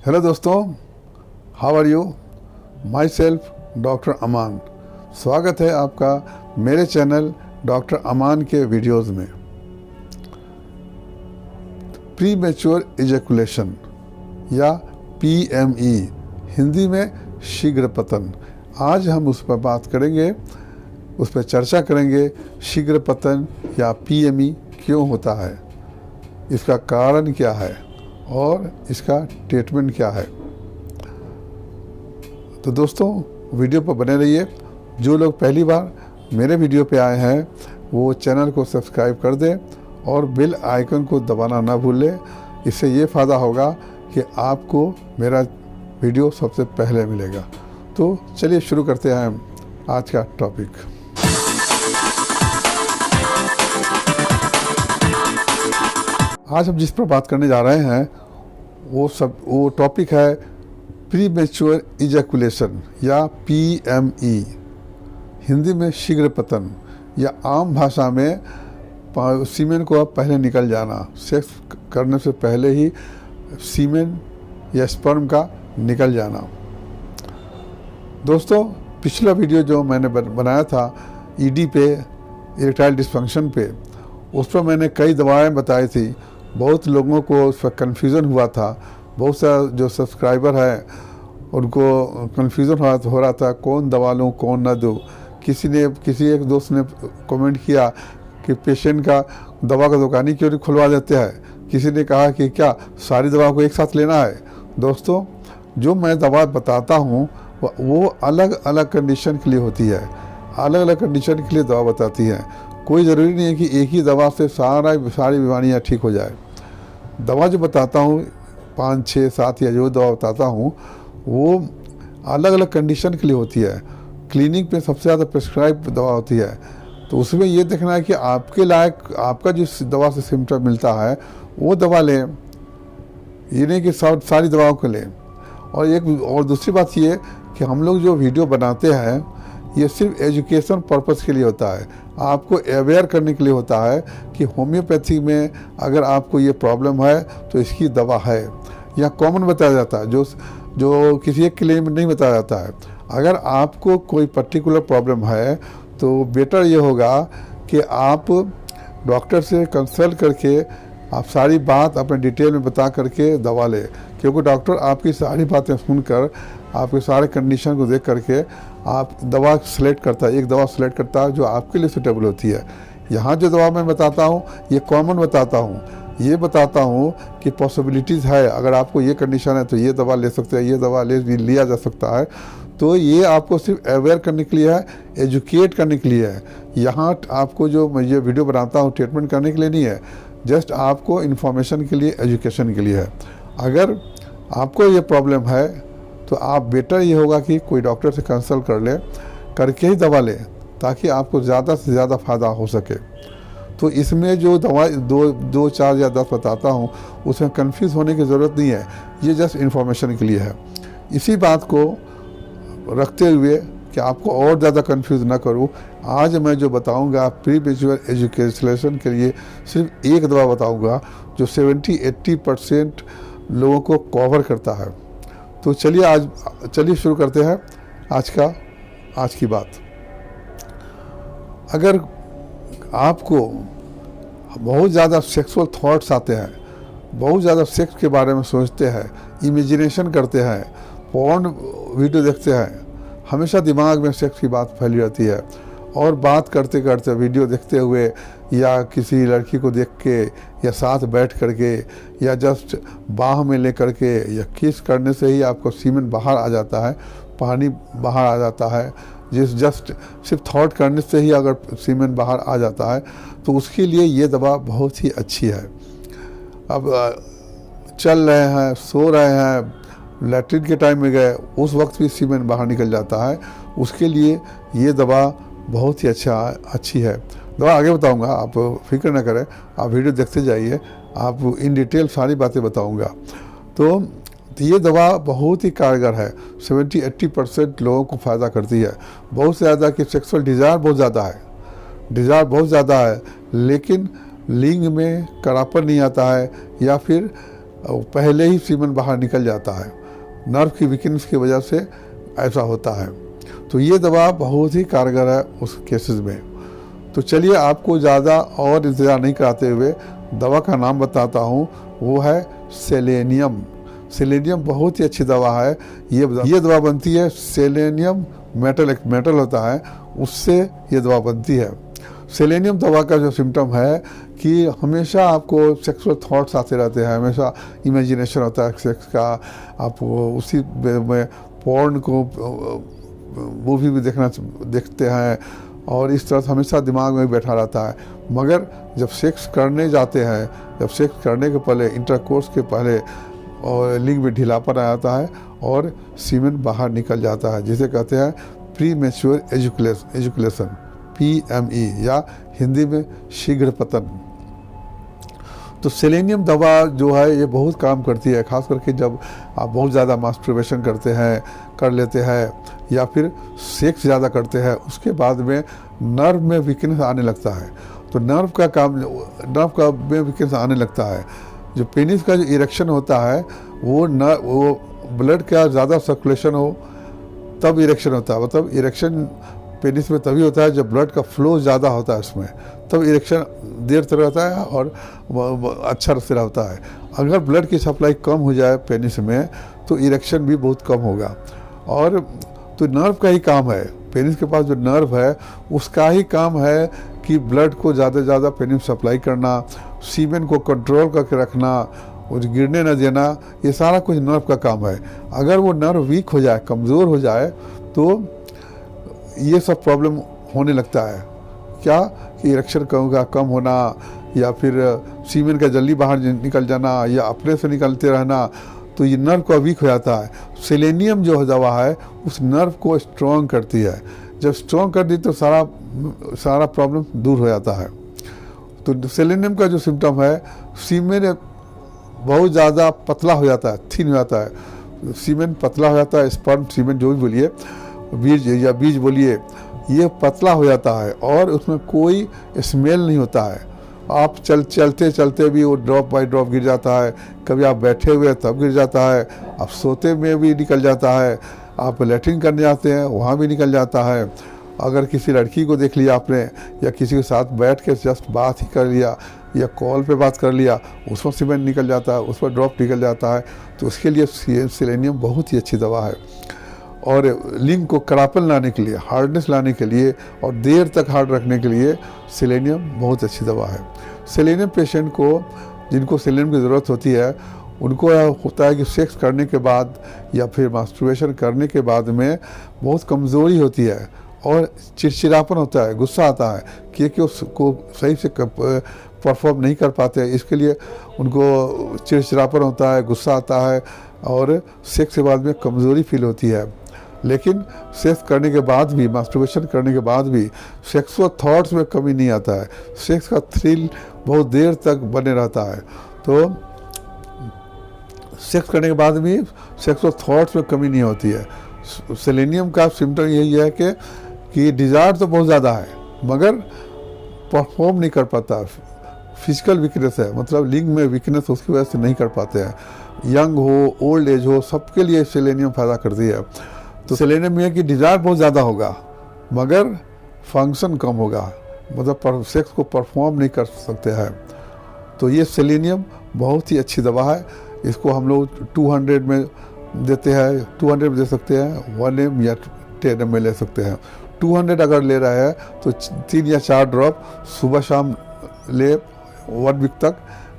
Hello दोस्तों, how are you? Myself doctor Aman. स्वागत है आपका मेरे चैनल डॉक्टर अमान के वीडियोज़ में। प्री मैच्योर इजैकुलेशन या PME, हिंदी में शीघ्र पतन। आज हम उस पर बात करेंगे, उस पर चर्चा करेंगे। शीघ्र पतन या PME क्यों होता है, इसका कारण क्या है और इसका ट्रीटमेंट क्या है। तो दोस्तों, वीडियो पर बने रहिए। जो लोग पहली बार मेरे वीडियो पे आए हैं वो चैनल को सब्सक्राइब कर दें और बेल आइकन को दबाना ना भूलें। इससे ये फ़ायदा होगा कि आपको मेरा वीडियो सबसे पहले मिलेगा। तो चलिए शुरू करते हैं आज का टॉपिक। आज हम जिस पर बात करने जा रहे हैं वो टॉपिक है प्री मैच्योर इजैकुलेशन या PME, हिंदी में शीघ्र पतन या आम भाषा में सीमेन को पहले निकल जाना। सेक्स करने से पहले ही सीमेन या स्पर्म का निकल जाना। दोस्तों, पिछला वीडियो जो मैंने बनाया था ED पे, इरेक्टाइल डिस्फंक्शन पे, उस पर मैंने कई दवाएं बताई थी। बहुत लोगों को उस पर कन्फ्यूज़न हुआ था। बहुत सा जो सब्सक्राइबर हैं उनको कन्फ्यूज़न हो रहा था, कौन दवा लूँ कौन ना दूँ। किसी एक दोस्त ने कमेंट किया कि पेशेंट का दवा का दुकान ही क्यों नहीं खुलवा देते हैं। किसी ने कहा कि क्या सारी दवा को एक साथ लेना है। दोस्तों, जो मैं दवा बताता हूँ वो अलग अलग कंडीशन के लिए होती है, अलग अलग कंडीशन के लिए दवा बताती है। कोई ज़रूरी नहीं है कि एक ही दवा से सारी बीमारियाँ ठीक हो जाए। दवा जो बताता हूँ 5, 6, 7 या जो दवा बताता हूँ वो अलग अलग कंडीशन के लिए होती है। क्लिनिक पे सबसे ज़्यादा प्रिस्क्राइब दवा होती है, तो उसमें ये देखना है कि आपके लायक आपका जिस दवा से सिम्टम मिलता है वो दवा लें, ये नहीं कि सारी दवाओं को लें। और दूसरी बात ये कि हम लोग जो वीडियो बनाते हैं ये सिर्फ एजुकेशन पर्पस के लिए होता है, आपको अवेयर करने के लिए होता है कि होम्योपैथी में अगर आपको ये प्रॉब्लम है तो इसकी दवा है। या कॉमन बताया जाता है, जो किसी एक के लिए नहीं बताया जाता है। अगर आपको कोई पर्टिकुलर प्रॉब्लम है तो बेटर ये होगा कि आप डॉक्टर से कंसल्ट करके आप सारी बात अपने डिटेल में बता करके दवा लें, क्योंकि डॉक्टर आपकी सारी बातें सुनकर आपके सारे कंडीशन को देख करके आप दवा सेलेक्ट करता है। एक दवा सेलेक्ट करता है जो आपके लिए सूटेबल होती है। यहाँ जो दवा मैं बताता हूँ ये कॉमन बताता हूँ, ये बताता हूँ कि पॉसिबिलिटीज़ है। अगर आपको ये कंडीशन है तो ये दवा ले सकते हैं, ये दवा लिया जा सकता है। तो ये आपको सिर्फ अवेयर करने के लिए है, एजुकेट करने के लिए है। यहाँ आपको जो मैं ये वीडियो बनाता हूँ ट्रीटमेंट करने के लिए नहीं है, जस्ट आपको इन्फॉर्मेशन के लिए, एजुकेशन के लिए है। अगर आपको ये प्रॉब्लम है तो आप बेटर ये होगा कि कोई डॉक्टर से कंसल्ट कर ले, करके ही दवा लें, ताकि आपको ज़्यादा से ज़्यादा फ़ायदा हो सके। तो इसमें जो दवा 2, 4 या 10 बताता हूँ उसमें कंफ्यूज होने की ज़रूरत नहीं है, ये जस्ट इन्फॉर्मेशन के लिए है। इसी बात को रखते हुए कि आपको और ज़्यादा कंफ्यूज ना करूँ, आज मैं जो बताऊँगा प्री मैच्योर इजैकुलेशन के लिए सिर्फ एक दवा बताऊँगा जो 70-80% लोगों को कवर करता है। तो चलिए शुरू करते हैं आज की बात। अगर आपको बहुत ज़्यादा सेक्सुअल थॉट्स आते हैं, बहुत ज़्यादा सेक्स के बारे में सोचते हैं, इमेजिनेशन करते हैं, पॉर्न वीडियो देखते हैं, हमेशा दिमाग में सेक्स की बात फैली रहती है, और बात करते करते वीडियो देखते हुए या किसी लड़की को देख के या साथ बैठ करके या जस्ट बाह में ले करके या किस करने से ही आपको सीमेन बाहर आ जाता है, पानी बाहर आ जाता है। जस्ट सिर्फ थॉट करने से ही अगर सीमेन बाहर आ जाता है तो उसके लिए ये दवा बहुत ही अच्छी है। अब चल रहे हैं, सो रहे हैं, लैट्रिन के टाइम में गए, उस वक्त भी सीमेन बाहर निकल जाता है, उसके लिए ये दवा बहुत ही अच्छी है। दवा आगे बताऊंगा, आप फिक्र न करें, आप वीडियो देखते जाइए, आप इन डिटेल सारी बातें बताऊंगा। तो ये दवा बहुत ही कारगर है, 70-80% लोगों को फ़ायदा करती है। बहुत ज़्यादा कि सेक्सुअल डिज़ायर बहुत ज़्यादा है, लेकिन लिंग में कड़ापन नहीं आता है या फिर पहले ही सीमेन बाहर निकल जाता है। नर्व की वीकनेस की वजह से ऐसा होता है। तो ये दवा बहुत ही कारगर है उस केसेस में। तो चलिए आपको ज़्यादा और इंतज़ार नहीं कराते हुए दवा का नाम बताता हूँ, वो है सेलेनियम। सेलेनियम बहुत ही अच्छी दवा है। ये दवा बनती है सेलेनियम मेटल, एक मेटल होता है, उससे ये दवा बनती है। सेलेनियम दवा का जो सिम्टम है कि हमेशा आपको सेक्सुअल थॉट्स आते रहते हैं, हमेशा इमेजिनेशन होता है सेक्स का, आप उसी में पॉर्न को मूवी भी देखते हैं और इस तरह हमेशा दिमाग में बैठा रहता है। मगर जब सेक्स करने जाते हैं, जब सेक्स करने के पहले, इंटरकोर्स के पहले, और लिंग में ढीलापन आ जाता है और सीमेन बाहर निकल जाता है, जिसे कहते हैं प्री मैच्योर एजुकेशन, PME, या हिंदी में शीघ्र पतन। तो सेलेनियम दवा जो है ये बहुत काम करती है, खास करके जब आप बहुत ज़्यादा मास्टरबेशन कर लेते हैं या फिर सेक्स ज़्यादा करते हैं, उसके बाद में नर्व में वीकनेस आने लगता है। तो नर्व का में वीकनेस आने लगता है। जो पेनिस का जो इरेक्शन होता है वो ब्लड का ज़्यादा सर्कुलेशन हो तब इरेक्शन होता है। मतलब इरेक्शन पेनिस में तभी होता है जब ब्लड का फ्लो ज़्यादा होता है उसमें, तब इरेक्शन देर तक रहता है और अच्छा से रहता है। अगर ब्लड की सप्लाई कम हो जाए पेनिस में तो इरेक्शन भी बहुत कम होगा। और तो नर्व का ही काम है, पेनिस के पास जो नर्व है उसका ही काम है कि ब्लड को ज़्यादा से ज़्यादा पेनिस सप्लाई करना, सीमेन को कंट्रोल करके रखना, और गिरने न देना, ये सारा कुछ नर्व का काम है। अगर वो नर्व वीक हो जाए, कमज़ोर हो जाए, तो ये सब प्रॉब्लम होने लगता है। क्या कि इरेक्शन कम होना, या फिर सीमेन का जल्दी बाहर निकल जाना, या अपने से निकलते रहना, तो ये नर्व का वीक हो जाता है। सेलेनियम जो दवा है उस नर्व को स्ट्रॉन्ग करती है। जब स्ट्रॉन्ग कर दी तो सारा प्रॉब्लम दूर हो जाता है। तो सेलेनियम का जो सिम्टम है, सीमेन बहुत ज़्यादा पतला हो जाता है, थिन हो जाता है, सीमेन पतला हो जाता है, स्पर्म सीमेन जो भी बोलिए, बीज बोलिए, ये पतला हो जाता है और उसमें कोई स्मेल नहीं होता है। आप चलते चलते भी वो ड्रॉप बाय ड्रॉप गिर जाता है, कभी आप बैठे हुए तब गिर जाता है, आप सोते में भी निकल जाता है, आप लैट्रिन करने जाते हैं वहाँ भी निकल जाता है। अगर किसी लड़की को देख लिया आपने, या किसी के साथ बैठ के जस्ट बात ही कर लिया, या कॉल पे बात कर लिया, उसमें सीमेन निकल जाता है, उस पर ड्रॉप निकल जाता है। तो उसके लिए सेलेनियम बहुत ही अच्छी दवा है। और लिंग को करापन लाने के लिए, हार्डनेस लाने के लिए और देर तक हार्ड रखने के लिए सेलेनियम बहुत अच्छी दवा है। सेलेनियम पेशेंट को, जिनको सेलेनियम की ज़रूरत होती है, उनको होता है कि सेक्स करने के बाद या फिर मास्टरबेशन करने के बाद में बहुत कमज़ोरी होती है और चिड़चिड़ापन होता है, गुस्सा आता है कि उसको सही से परफॉर्म नहीं कर पाते हैं। इसके लिए उनको चिड़चिड़ापन होता है, गुस्सा आता है और सेक्स के बाद में कमज़ोरी फील होती है। लेकिन सेक्स करने के बाद भी, मास्टरबेशन करने के बाद भी सेक्सुअल थॉट्स में कमी नहीं आता है, सेक्स का थ्रिल बहुत देर तक बने रहता है। तो सेक्स करने के बाद भी सेक्सुअल थॉट्स में कमी नहीं होती है। सेलेनियम का सिम्टम यही है कि डिज़ायर तो बहुत ज़्यादा है मगर परफॉर्म नहीं कर पाता, फिजिकल वीकनेस है, मतलब लिंग में वीकनेस उसकी वजह से नहीं कर पाते हैं। यंग हो, ओल्ड एज हो, सबके लिए सेलेनियम फ़ायदा करती है। तो सेलेनियम में है कि डिज़ायर बहुत ज़्यादा होगा मगर फंक्शन कम होगा, मतलब सेक्स को परफॉर्म नहीं कर सकते हैं। तो ये सेलेनियम बहुत ही अच्छी दवा है। इसको हम लोग 200 में देते हैं, 200 में दे सकते हैं, 1 ml या 10 ml में ले सकते हैं। 200 अगर ले रहा है तो 3 या 4 ड्रॉप सुबह शाम ले 1 वीक तक,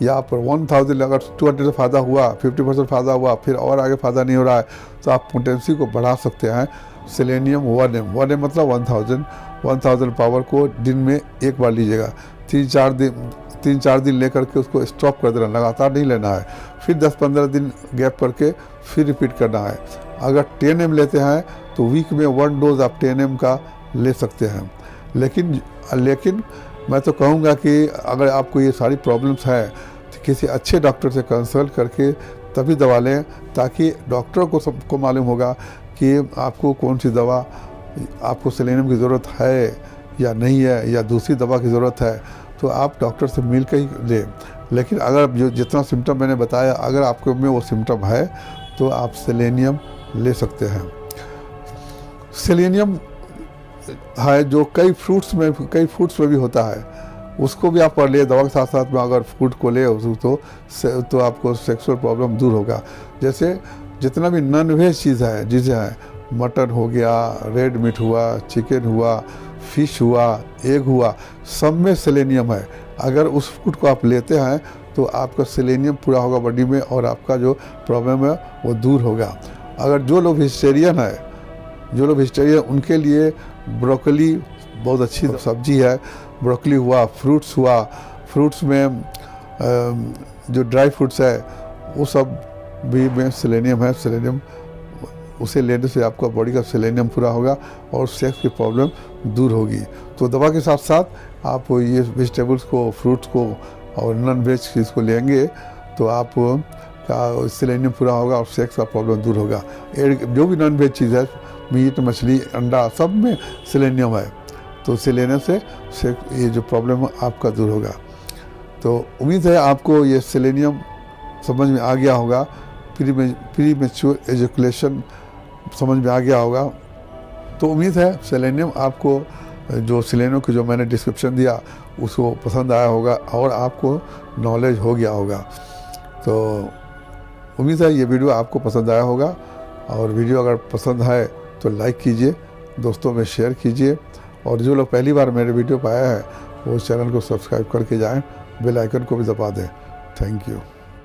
या पर 1000 अगर 200 से फ़ायदा हुआ, 50% फ़ायदा हुआ, फिर और आगे फ़ायदा नहीं हो रहा है तो आप पोटेंसी को बढ़ा सकते हैं। सेलेनियम 1 ml मतलब 1000 पावर को दिन में एक बार लीजिएगा। 3-4 दिन लेकर के उसको स्टॉप कर देना, लगातार नहीं लेना है। फिर 10-15 दिन गैप करके फिर रिपीट करना है। अगर 10 ml लेते हैं तो वीक में 1 डोज आप 10 ml का ले सकते हैं। लेकिन मैं तो कहूँगा कि अगर आपको ये सारी प्रॉब्लम्स हैं तो किसी अच्छे डॉक्टर से कंसल्ट करके तभी दवा लें, ताकि डॉक्टर को सबको मालूम होगा कि आपको कौन सी दवा, आपको सेलेनियम की ज़रूरत है या नहीं है, या दूसरी दवा की ज़रूरत है, तो आप डॉक्टर से मिल कर ही लें। लेकिन अगर जो जितना सिम्टम मैंने बताया, अगर आपके में वो सिम्टम है तो आप सेलेनियम ले सकते हैं। सेलेनियम है जो कई फ्रूट्स में भी होता है, उसको भी आप ले दवा के साथ साथ में अगर फ्रूट को ले तो आपको सेक्सुअल प्रॉब्लम दूर होगा। जैसे जितना भी नॉन वेज चीज़ है, चीज़ें हैं, मटन हो गया, रेड मीट हुआ, चिकन हुआ, फिश हुआ, एग हुआ, सब में सेलेनियम है। अगर उस फूड को आप लेते हैं तो आपका सेलेनियम पूरा होगा बॉडी में और आपका जो प्रॉब्लम है वो दूर होगा। अगर जो लोग वेजिटेरियन उनके लिए ब्रोकली बहुत अच्छी सब्जी है। ब्रोकली हुआ, फ्रूट्स में जो ड्राई फ्रूट्स है वो सब भी में सेलेनियम है। सेलेनियम उसे लेने से आपका बॉडी का सेलेनियम पूरा होगा और सेक्स की प्रॉब्लम दूर होगी। तो दवा के साथ साथ आप ये वेजिटेबल्स को, फ्रूट्स को और नॉन वेज चीज़ को लेंगे तो आप का सेलेनियम पूरा होगा और सेक्स का प्रॉब्लम दूर होगा। जो भी नॉन वेज चीज़ है, मीट, मछली, अंडा, सब में सेलेनियम है, तो उसे लेने से ये जो प्रॉब्लम है आपका दूर होगा। तो उम्मीद है आपको ये सेलेनियम समझ में आ गया होगा। प्री मैच्योर एजुकेशन समझ में आ गया होगा। तो उम्मीद है सेलेनियम आपको, जो सेलेनियम की जो मैंने डिस्क्रिप्शन दिया उसको पसंद आया होगा और आपको नॉलेज हो गया होगा। तो उम्मीद है ये वीडियो आपको पसंद आया होगा, और वीडियो अगर पसंद है तो लाइक कीजिए, दोस्तों में शेयर कीजिए, और जो लोग पहली बार मेरे वीडियो पाया है वो चैनल को सब्सक्राइब करके जाएं, बेल आइकन को भी दबा दें। Thank you.